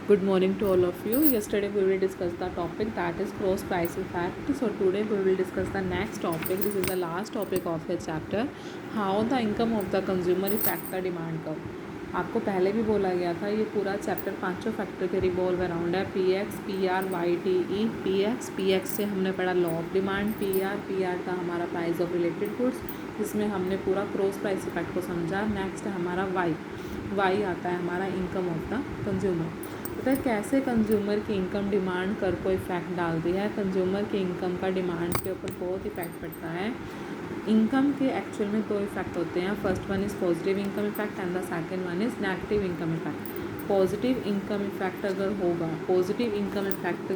Good morning to all of you. Yesterday we will discuss the topic that is cross price effect. So today we will discuss the next topic. This is the last topic of the chapter. How the income of the consumer affect the demand curve. आपको पहले भी बोला गया था ये पूरा chapter पांचों factor के रिवॉल्व अराउंड है P X P R Y T E P X से हमने पढ़ा law of demand P R का हमारा प्राइस ऑफ रिलेटेड गुड्स जिसमें हमने पूरा क्रॉस प्राइस इफेक्ट को समझा। नेक्स्ट है हमारा वाई आता है हमारा इनकम ऑफ द कंज्यूमर। पता है कैसे कंज्यूमर की इनकम डिमांड कर को इफ़ेक्ट डालती है। कंज्यूमर की इनकम का डिमांड के ऊपर बहुत इफेक्ट पड़ता है। इनकम के एक्चुअल में दो इफेक्ट होते हैं। First one is positive income effect and the second one is negative income effect. Positive income effect अगर होगा, positive income effect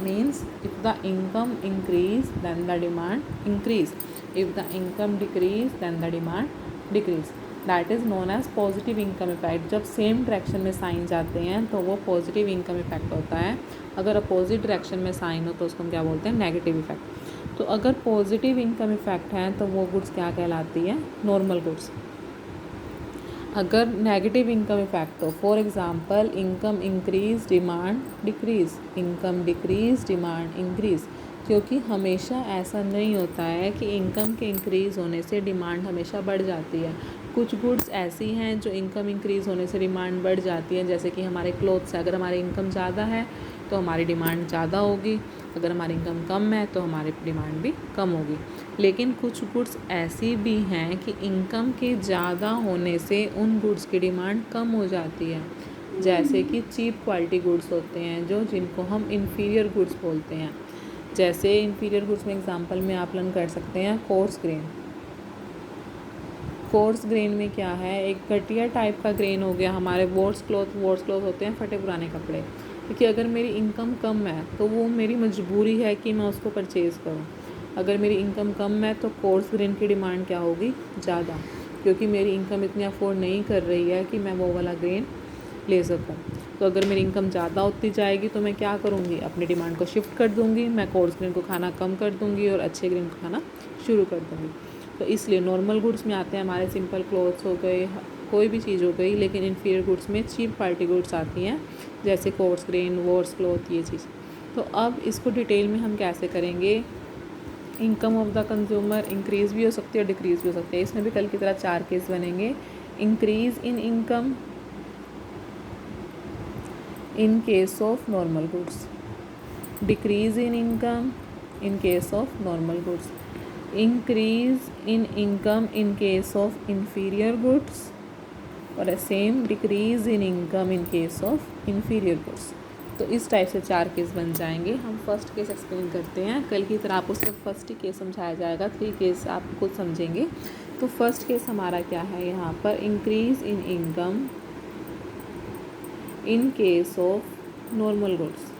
means if the income increase then the demand increase, if the income decrease then the demand decrease, that is known as positive income effect. जब same direction में sign जाते हैं तो वो positive income effect होता है। अगर opposite direction में साइन हो तो उसको हम क्या बोलते हैं, नेगेटिव इफेक्ट। तो अगर पॉजिटिव इनकम इफेक्ट है तो वो गुड्स क्या कहलाती है, नॉर्मल गुड्स। अगर नेगेटिव इनकम इफेक्ट हो, for example income increase demand decrease, income decrease demand increase, क्योंकि हमेशा ऐसा नहीं होता है कि इनकम के इंक्रीज़ होने से डिमांड हमेशा बढ़ जाती है। कुछ गुड्स ऐसी हैं जो इनकम इंक्रीज़ होने से डिमांड बढ़ जाती है, जैसे कि हमारे क्लोथ्स है। अगर हमारी इनकम ज़्यादा है तो हमारी डिमांड ज़्यादा होगी, अगर हमारी इनकम कम है तो हमारी डिमांड भी कम होगी। लेकिन कुछ गुड्स ऐसी भी हैं कि इनकम के ज़्यादा होने से उन गुड्स की डिमांड कम हो जाती है, जैसे कि चीप क्वालिटी गुड्स होते हैं जो जिनको हम इन्फीरियर गुड्स बोलते हैं। जैसे इन्फीरियर गुड्स में एग्जांपल में आप लर्न कर सकते हैं कोर्स ग्रेन। कोर्स ग्रेन में क्या है, एक घटिया टाइप का ग्रेन हो गया। हमारे वॉर्स क्लॉथ होते हैं फटे पुराने कपड़े, क्योंकि अगर मेरी इनकम कम है तो वो मेरी मजबूरी है कि मैं उसको परचेज़ करूँ। अगर मेरी इनकम कम है तो कोर्स ग्रेन की डिमांड क्या होगी, ज़्यादा, क्योंकि मेरी इनकम इतनी अफोर्ड नहीं कर रही है कि मैं वो वाला ग्रेन ले सकूँ। तो अगर मेरी इनकम ज़्यादा होती जाएगी तो मैं क्या करूँगी, अपनी डिमांड को शिफ्ट कर दूँगी। मैं कोर्स ग्रेन को खाना कम कर दूँगी और अच्छे ग्रेन को खाना शुरू कर दूँगी। तो इसलिए नॉर्मल गुड्स में आते हैं हमारे सिंपल क्लोथ्स हो गए, कोई भी चीज़ हो गई। लेकिन इन्फीरियर गुड्स में चीप क्वालिटी गुड्स आती हैं, जैसे कोर्स ग्रेन, वॉर्स क्लॉथ, ये चीज़। तो अब इसको डिटेल में हम कैसे करेंगे। Income of the consumer increase भी हो सकती है और डिक्रीज़ भी हो सकती है। इसमें भी कल की तरह 4 केस बनेंगे। Increase in income in case of normal goods, decrease in income in case of normal goods, increase in income in case of inferior goods, और same decrease in income in case of inferior goods. तो इस type से 4 case बन जाएंगे। हम first case explain करते हैं। कल की तरह आपको सिर्फ फर्स्ट ही केस समझाया जाएगा, 3 केस आप खुद समझेंगे। तो फर्स्ट केस हमारा क्या है यहाँ पर, increase in income in case of normal goods.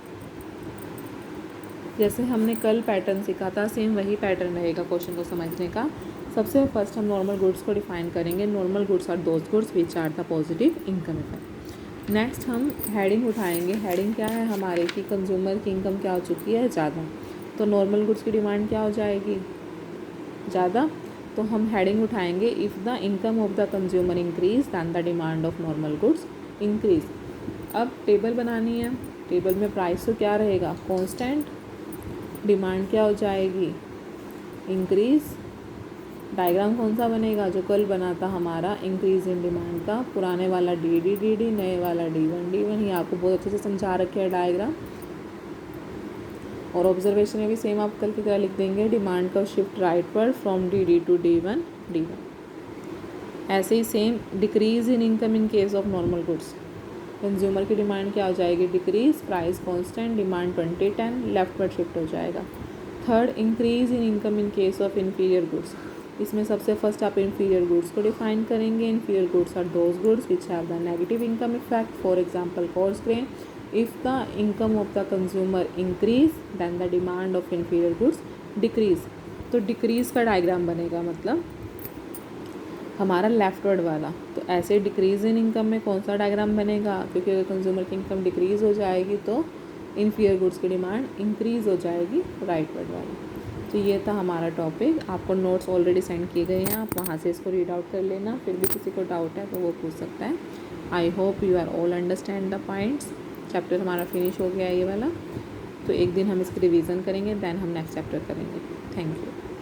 जैसे हमने कल पैटर्न सीखा था, सेम वही पैटर्न रहेगा क्वेश्चन को समझने का। सबसे फर्स्ट हम नॉर्मल गुड्स को डिफाइन करेंगे। Normal goods are those goods which are the positive income effect. Next हम हेडिंग उठाएंगे। हेडिंग क्या है हमारे की, कंज्यूमर की इनकम क्या हो चुकी है, ज़्यादा। तो नॉर्मल गुड्स की डिमांड क्या हो जाएगी, ज़्यादा। तो हम हेडिंग उठाएंगे, if the income of the consumer increase then the demand of normal goods increase. अब टेबल बनानी है। टेबल में प्राइस तो क्या रहेगा, कांस्टेंट। डिमांड क्या हो जाएगी, इंक्रीज़। डायग्राम कौन सा बनेगा, जो कल बना था हमारा इंक्रीज़ इन डिमांड का, पुराने वाला डी डी, नए वाला D1 ये आपको बहुत अच्छे से समझा रखे है डायग्राम। और ऑब्जर्वेशन में भी सेम आप कल की तरह लिख देंगे, डिमांड का shift rightward from D to D1। ऐसे ही same decrease in income in case of normal goods. Consumer की डिमांड क्या हो जाएगी, decrease, price constant, demand 20-10, leftward shift हो जाएगा। Third, increase in income in case of inferior goods. इसमें सबसे फर्स्ट आप इन्फीरियर गुड्स को डिफाइन करेंगे। Inferior goods are those goods which have the negative income effect, for example coarse grain. If the income of the consumer increase then the demand of inferior goods decrease. तो decrease का diagram बनेगा, मतलब हमारा leftward वाला। तो ऐसे decrease in income में कौन सा डायग्राम बनेगा, क्योंकि अगर कंज्यूमर की इनकम डिक्रीज़ हो जाएगी तो इन्फीरियर गुड्स की डिमांड इंक्रीज़ हो जाएगी, राइटवर्ड वाली। तो ये था हमारा टॉपिक। आपको नोट्स ऑलरेडी सेंड किए गए हैं, आप वहाँ से इसको रीड आउट कर लेना। फिर भी किसी को डाउट है तो वो पूछ सकता है। I hope you are all understand the points. Chapter हमारा फिनिश हो गया है ये वाला। तो एक दिन हम इसकी रिवीजन करेंगे, दैन हम नेक्स्ट चैप्टर करेंगे। Thank you.